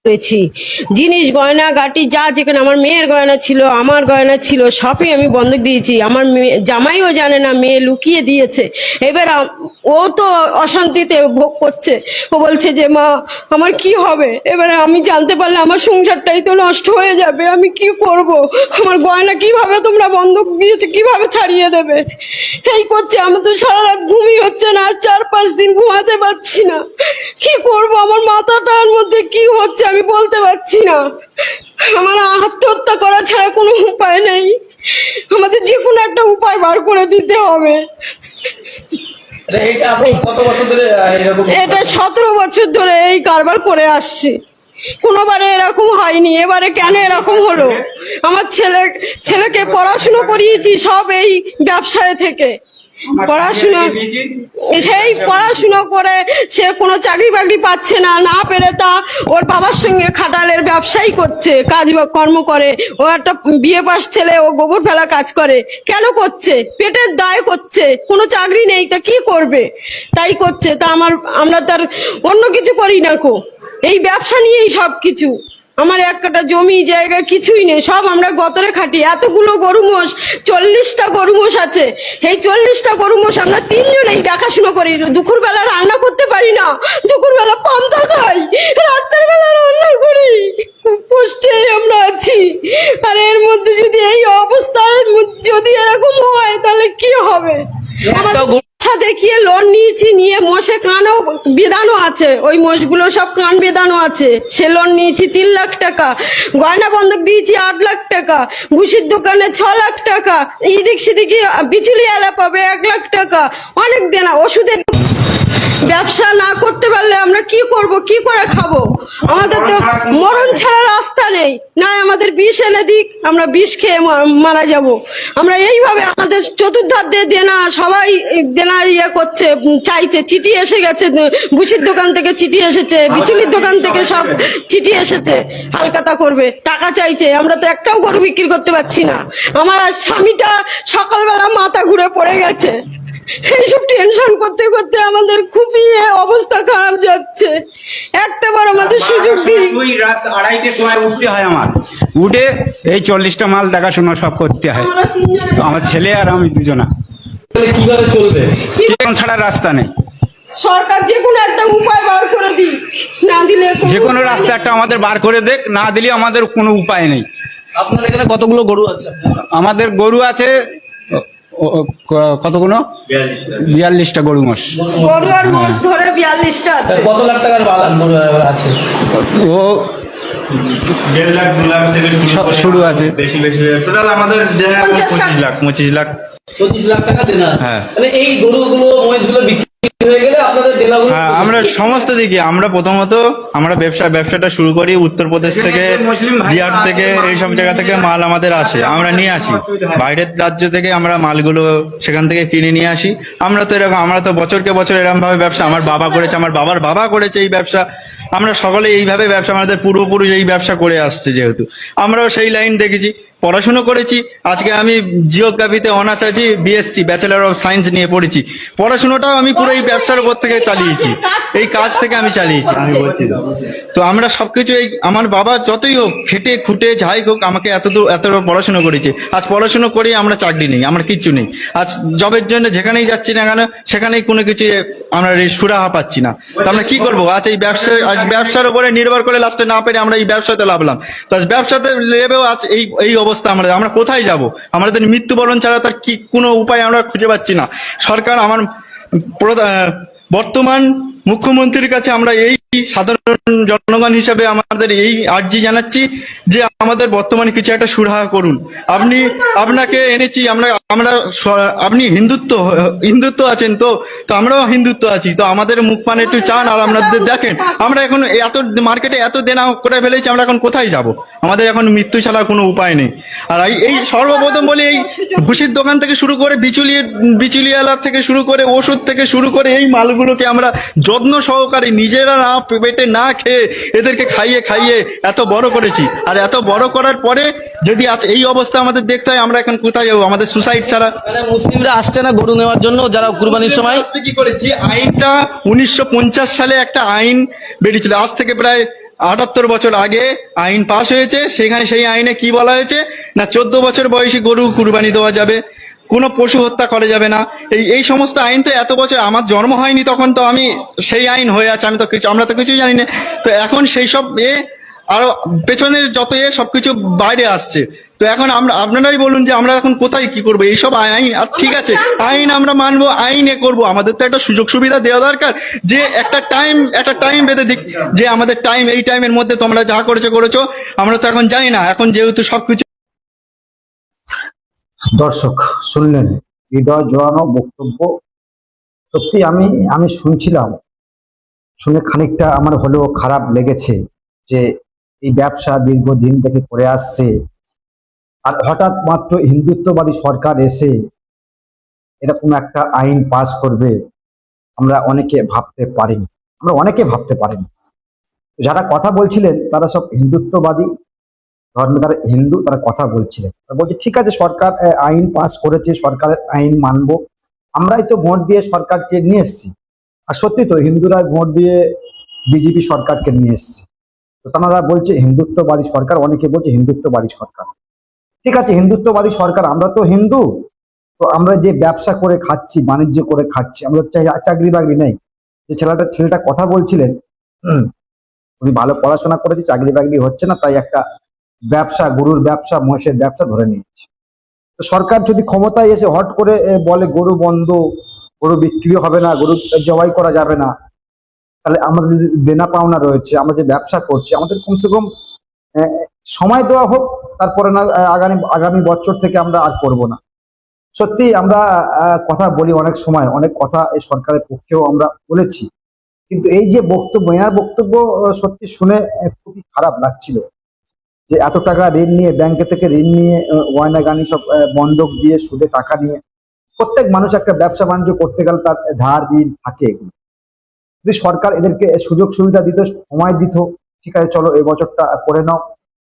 করেছি। জিনিস গয়না গাটি যা যেখানে আমার মেয়ের গয়না ছিল, আমার গয়না ছিল, সবই আমি বন্ধক দিয়েছি। আমার জামাইও জানে না, মেয়ে লুকিয়ে দিয়েছে। এবার ও তো অশান্তিতে ভোগ করছে। ও বলছে যে মা আমার কি হবে, এবারে আমি জানতে পারলে আমার সংসারটাই তো নষ্ট হয়ে যাবে, আমি কি করব, আমার গয়না কিভাবে তোমরা বন্ধক দিয়েছে, কিভাবে ছাড়িয়ে দেবে, এই করছে। আমি তো সারা রাত ঘুমই হচ্ছে না, 4-5 দিন ঘুমাতে পারছি না, কি করব, আমার মাথাটার মধ্যে কি হচ্ছে আমি বলতে পারছি না। আমার আত্মহত্যা করা ছাড়া কোনো উপায় নেই, আমাদের যে কোনো একটা উপায় বার করে দিতে হবে। এটা 17 বছর ধরে এই কারবার করে আসছি, কোনোবারে এরকম হয়নি, এবারে কেন এরকম হলো? আমার ছেলেকে পড়াশুনো করিয়েছি সব এই ব্যবসায় থেকে, পড়াশুনো করে সে কোনো চাকরি বাকরি পাচ্ছে না, না পেরে তা ওর বাবার সঙ্গে খাটালের ব্যবসাই করছে, কাজ কর্ম করে। ও একটা বিয়ে পাস ছেলে, ও গোবর ফেলা কাজ করে। কেন করছে? পেটের দায় করছে, কোনো চাকরি নেই, তা কি করবে, তাই করছে। তা আমরা তার অন্য কিছু করি না কো, এই ব্যবসা নিয়েই সব কিছু। আমার একটা জমি জায়গা কিছুই নেই, সব আমরা গতরে খাটি। এতগুলো গরু মোষ, 40টা গরু মোষ আছে, এই 40টা গরু মোষ আমরা 3 জনেই দেখাশুনো করি। দুপুর বেলা রান্না করতে পারি না, দুপুর বেলা পান্তা খাই, রাতের বেলা রান্না করি, খুব কষ্টে আমরা আছি। আর এর মধ্যে যদি এই অবস্থায় যদি এরকম হয় তাহলে কি হবে? দেখিয়ে লোন নিয়েছি, নিয়ে মোষে কানও বেঁধানো আছে, ওই মোষগুলো সব কান বেঁধানো আছে, সে লোন নিয়েছি 3 লাখ টাকা। গয়না বন্ধক দিয়েছি 8 লাখ টাকা, ভুসির দোকানে 6 লাখ টাকা, এদিক সেদিকে বিচুলি এলা পাবে 1 লাখ টাকা, অনেক দেনা। ওষুধের ব্যবসা না করতে পারলে আমরা কি করব, কি করে খাবো? আমাদের তো মরণ ছাড়া রাস্তা নেই, না আমাদের বিষ এনে দিক, আমরা বিষ খেয়ে মারা যাব। আমরা এইভাবে আমাদের চতুর্ধার দিয়ে দেনা, সবাই দেনা করছে, চাইছে। চিঠি এসে গেছে, ভুসির দোকান থেকে চিঠি এসেছে, বিচুলির দোকান থেকে সব চিঠি এসেছে, হালকাতা করবে, টাকা চাইছে। আমরা তো একটাও গরু বিক্রি করতে পারছি না। আমার আজ স্বামীটা সকালবেলা মাথা ঘুরে পড়ে গেছে, এইসব টেনশন করতে করতে আমাদের খুবই অবস্থা খারাপ যাচ্ছে। একটাবার আমাদের সুযোগ দিই। রাত 2:30টার সময় উঠতে হয়, আমার উঠে এই 40টা মাল দেখাশোনা সব করতে হয়, আমার ছেলে আর আমি দুজনা। কিভাবে চলবে? এখন ছাড়া রাস্তা নেই। সরকার যে কোনো একটা উপায় বার করে দিক, না দিলে যে কোনো রাস্তা একটা আমাদের বার করে দেখ, না দিলে আমাদের কোনো উপায় নেই। আপনার এখানে কতগুলো গরু আছে? আমাদের গরু আছে কতগুলো? 42টা গরু মোষ। গরু আর মোষ ধরে 42টা আছে। কত লাখ টাকার মাল আছে? ও 1.5 লাখ 2 লাখ থেকে শুরু আছে, বেশি বেশি টোটাল আমাদের 25 লাখ 25 লাখ টাকা দেনা। হ্যাঁ। মানে এই গরুগুলো মহিষগুলো বিক্রি হয়ে গেলে আপনাদের দেনাগুলো? হ্যাঁ, আমরা সমস্ত দিকে আমরা প্রথমত আমরা ব্যবসাটা শুরু করি উত্তরপ্রদেশ থেকে, বিহার থেকে, এইসব জায়গা থেকে মাল আমাদের আসে, আমরা নিয়ে আসি। বাইরের রাজ্য থেকে আমরা মালগুলো সেখান থেকে কিনে নিয়ে আসি। আমরা তো বছরকে বছর এরকম ভাবে ব্যবসা, আমার বাবা করেছে, আমার বাবার বাবা করেছে এই ব্যবসা, আমরা সকলে এইভাবে ব্যবসা, আমাদের পূর্বপুরুষ এই ব্যবসা করে আসছে, যেহেতু আমরাও সেই লাইন দেখেছি, পড়াশুনো করেছি। আজকে আমি জিওগ্রাফিতে অনার্স আছি, বিএসসি ব্যাচেলর অফ সায়েন্স নিয়ে পড়েছি। পড়াশোনাটাও আমি পুরো এই ব্যবসার উপর থেকে চালিয়েছি, এই কাজ থেকে আমি চালিয়েছি। আমি বলছি তো আমরা সবকিছু এই আমার বাবা যতই হোক খেটে খুঁটে যাই হোক আমাকে এত পড়াশুনো করেছে। আজ পড়াশুনো করে আমরা চাকরি নেই, আমার কিচ্ছু নেই। আজ জবের জন্য যেখানেই যাচ্ছি না কেন সেখানেই কোনো কিছু আমরা সুরাহা পাচ্ছি না। তো আমরা কি করবো? আজ ব্যবসার উপরে নির্ভর করে লাস্টে না পেরে আমরা এই ব্যবসাতে লাভলাম। তো আজ ব্যবসাতে লেবেও আজ এই অবস্থা। আমরা কোথায় যাব? আমাদের মৃত্যুবরণ ছাড়া তার কি কোনো উপায় আমরা খুঁজে পাচ্ছি না। সরকার, আমার বর্তমান মুখ্যমন্ত্রীর কাছে আমরা এই সাধারণ জনগণ হিসাবে আমাদের এই আর্জি জানাচ্ছি যে আমাদের বর্তমানে কিছু একটা সুরাহা করুন। আপনাকে এনেছি, আপনি হিন্দুত্ব আছেন, তো আমরাও হিন্দুত্ব আছি, তো আমাদের মুখ পানে একটু চান আর আপনাদের দেখেন। আমরা এখন মার্কেটে এত দেনা করে ফেলেছি, আমরা এখন কোথায় যাব? আমাদের এখন মৃত্যু ছাড়া কোনো উপায় নেই। আর এই সর্বপ্রথম বলি, এই ভুসির দোকান থেকে শুরু করে বিচুলিওয়ালা থেকে শুরু করে ওষুধ থেকে শুরু করে এই মালগুলোকে আমরা যত্ন সহকারে নিজেরা না পেটে না খেয়ে এদেরকে খাইয়ে এত বড় করেছি। আর এত বড় করার পরে যদি আজ এই অবস্থা আমাদের দেখতে হয়, আমরা এখন কোথায় যাবো? আমাদের সুসাইড ছাড়া। মানে মুসলিমরা আসছে না গরু নেওয়ার জন্য, যারা কুরবানির সময় কি করে? যে আইনটা 1950 সালে একটা আইন বেরিয়েছিল, আজ থেকে প্রায় 78 বছর আগে আইন পাশ হয়েছে, সেখানে সেই আইনে কি বলা হয়েছে না 14 বছর বয়সী গরু কুরবানি দেওয়া যাবে, কোনো পশু হত্যা করা যাবে না। এই সমস্ত আইন তো এত বছর আমার জন্ম হয়নি তখন, তো আমি সেই আইন হয়ে আছে, আমি তো কিছু, আমরা তো কিছুই জানি না। তো এখন সেই সব আরো পেছনের যত সবকিছু বাইরে আসছে। তো এখন আপনারাই বলুন যে আমরা এখন কোথায় কি করবো? এইসব আইন, আর ঠিক আছে আইন আমরা মানবো, আইনে করব, আমাদের তো একটা সুযোগ সুবিধা দেওয়া দরকার, যে একটা টাইম বেঁধে দিক, যে আমাদের টাইম, এই টাইমের মধ্যে তোমরা যা করেছো আমরা তো এখন জানি না, এখন যেহেতু সবকিছু। দর্শক শুনলেন হৃদয় জোড়ানো বক্তব্য। সত্যি আমি শুনছিলাম, শুনে খানিকটা আমার হলেও খারাপ লেগেছে যে এই ব্যবসা দীর্ঘদিন থেকে করে আসছে, আর হঠাৎ মাত্র হিন্দুত্ববাদী সরকার এসে এরকম একটা আইন পাস করবে আমরা অনেকে ভাবতে পারিনি। যারা কথা বলছিলেন তারা সব হিন্দুত্ববাদী ধর্মে, তারা হিন্দু, তারা কথা বলছিলেন, তারা বলছে ঠিক আছে সরকার আইন পাস করেছে, সরকারের আইন মানবো, আমরাই তো ভোট দিয়ে সরকারকে নিয়ে এসছি। আর সত্যি তো হিন্দুরা ভোট দিয়ে বিজেপি সরকারকে নিয়ে এসছে, তো তারা বলছে হিন্দুত্ববাদী সরকার, অনেকে বলছে হিন্দুত্ববাদী সরকার। ঠিক আছে হিন্দুত্ববাদী সরকার, আমরা তো হিন্দু, তো আমরা যে ব্যবসা করে খাচ্ছি, বাণিজ্য করে খাচ্ছি, আমরা চাকরি বাকরি নেই। যে ছেলেটা কথা বলছিলেন, উনি ভালো পড়াশোনা করেছে, চাকরি বাকরি হচ্ছে না, তাই একটা ব্যবসা, গরুর ব্যবসা, মহিষের ব্যবসা ধরে নিয়েছে। তো সরকার যদি ক্ষমতায় এসে হট করে বলে গরু বন্ধ, গরু বিক্রি হবে না, গরু জবাই করা যাবে না, তাহলে আমাদের যে দেনা পাওনা রয়েছে, আমরা যে ব্যবসা করছি, আমাদের কমসে কম সময় দেওয়া হোক, তারপরে না আগামী বছর থেকে আমরা আর করব না। সত্যি আমরা কথা বলি অনেক সময়, অনেক কথা এই সরকারের পক্ষেও আমরা বলেছি, কিন্তু এই যে বক্তব্য, এনার বক্তব্য সত্যি শুনে খুবই খারাপ লাগছিল, যে এত টাকা ঋণ নিয়ে, ব্যাংকে থেকে ঋণ নিয়ে, গয়না গানি সব বন্ধক দিয়ে, সুদে টাকা নিয়ে, প্রত্যেক মানুষ একটা ব্যবসা বাণিজ্য করতে গেলে তার ধার ঋণ থাকে। যদি সরকার এদেরকে সুযোগ সুবিধা দিত, সময় দিত, ঠিক আছে চলো এই বছরটা করে নাও,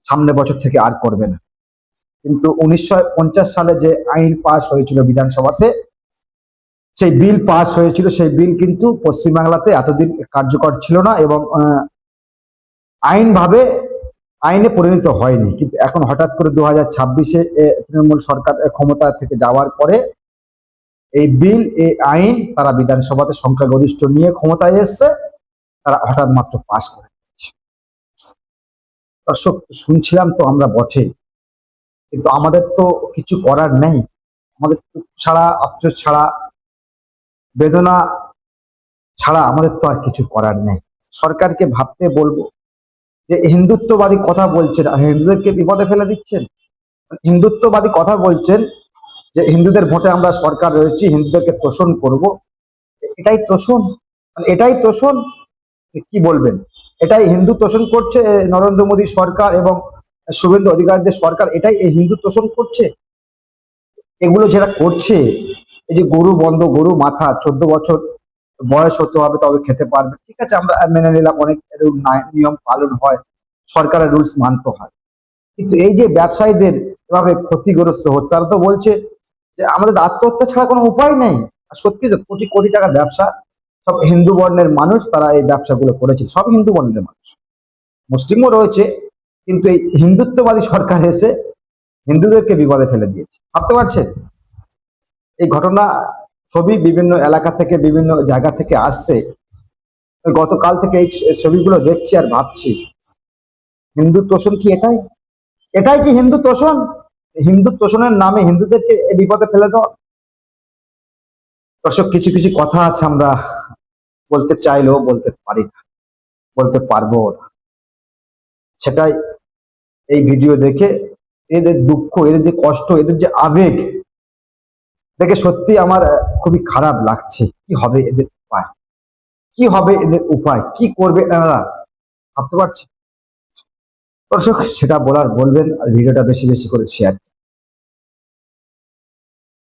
সামনের বছর থেকে আর করবে না। কিন্তু 1950 সালে যে আইন পাস হয়েছিল বিধানসভাতে, সেই বিল পাস হয়েছিল, সেই বিল কিন্তু পশ্চিমবাংলাতে এতদিন কার্যকর ছিল না এবং আইনে পরিণত হয়নি। কিন্তু এখন হঠাৎ করে 2026-এ তৃণমূল সরকার ক্ষমতা থেকে যাওয়ার পরে এই বিল, এই আইন তারা বিধানসভাতে সংখ্যাগরিষ্ঠ নিয়ে ক্ষমতায় এসছে, তারা হঠাৎ মাত্র পাস করে দিয়েছে। দর্শক শুনছিলাম তো আমরা বটে, কিন্তু আমাদের তো কিছু করার নেই, আমাদের ছাড়া, আফসোস ছাড়া, বেদনা ছাড়া আমাদের তো আর কিছু করার নেই। সরকারকে ভাবতে বলবো যে হিন্দুত্ববাদী কথা বলছেন আর হিন্দুদেরকে বিপদে ফেলে দিচ্ছেন। হিন্দুত্ববাদী কথা বলছেন যে হিন্দুদের ভোটে আমরা সরকার রয়েছি, হিন্দুদেরকে তোষণ করব, এটাই তোষণ, কি বলবেন? এটাই হিন্দু তোষণ করছে নরেন্দ্র মোদী সরকার এবং শুভেন্দু অধিকারীদের সরকার, এটাই এই হিন্দু তোষণ করছে। এগুলো যেটা করছে, এই যে গরু বন্ধ, গরু মাথা, 14 বছর বয়স হতে হবে তবে খেতে পারবে, ঠিক আছে আমরা মেনে নিলাম, অনেক নিয়ম পালন হয়, সরকারের রুলস মানতে হয়, কিন্তু এই যে ব্যবসায়ীদের এভাবে ক্ষতিগ্রস্ত হচ্ছে, তারা তো বলছে যে আমাদের আত্মহত্যা ছাড়া কোনো উপায় নেই। আর সত্যি তো কোটি কোটি টাকার ব্যবসা, সব হিন্দু বর্ণের মানুষ তারা এই ব্যবসাগুলো করেছে, সব হিন্দু বর্ণের মানুষ, মুসলিমও রয়েছে, কিন্তু এই হিন্দুত্ববাদী সরকার এসে হিন্দুদেরকে বিপদে ফেলে দিয়েছে। ভাবতে পারছেন? এই ঘটনা ছবি বিভিন্ন এলাকা থেকে, বিভিন্ন জায়গা থেকে আসছে। গতকাল থেকে এই ছবিগুলো দেখছি আর ভাবছি, হিন্দু তোষণ কি এটাই কি হিন্দু তোষণ? হিন্দু তোষণের নামে হিন্দুদেরকে বিপদে ফেলে দেওয়া। দর্শক কিছু কিছু কথা আছে আমরা বলতে চাইলেও বলতে পারি না, বলতে পারবো না। সেটাই এই ভিডিও দেখে এদের দুঃখ, এদের যে কষ্ট, এদের যে আবেগ দেখে সত্যি আমার খুবই খারাপ লাগছে। কি হবে এদের উপায়, কি হবে এদের উপায়, কি করবে এনারা, ভাবতে পারছি? দর্শক সেটা বলার বলবেন, আর ভিডিওটা বেশি বেশি করে শেয়ার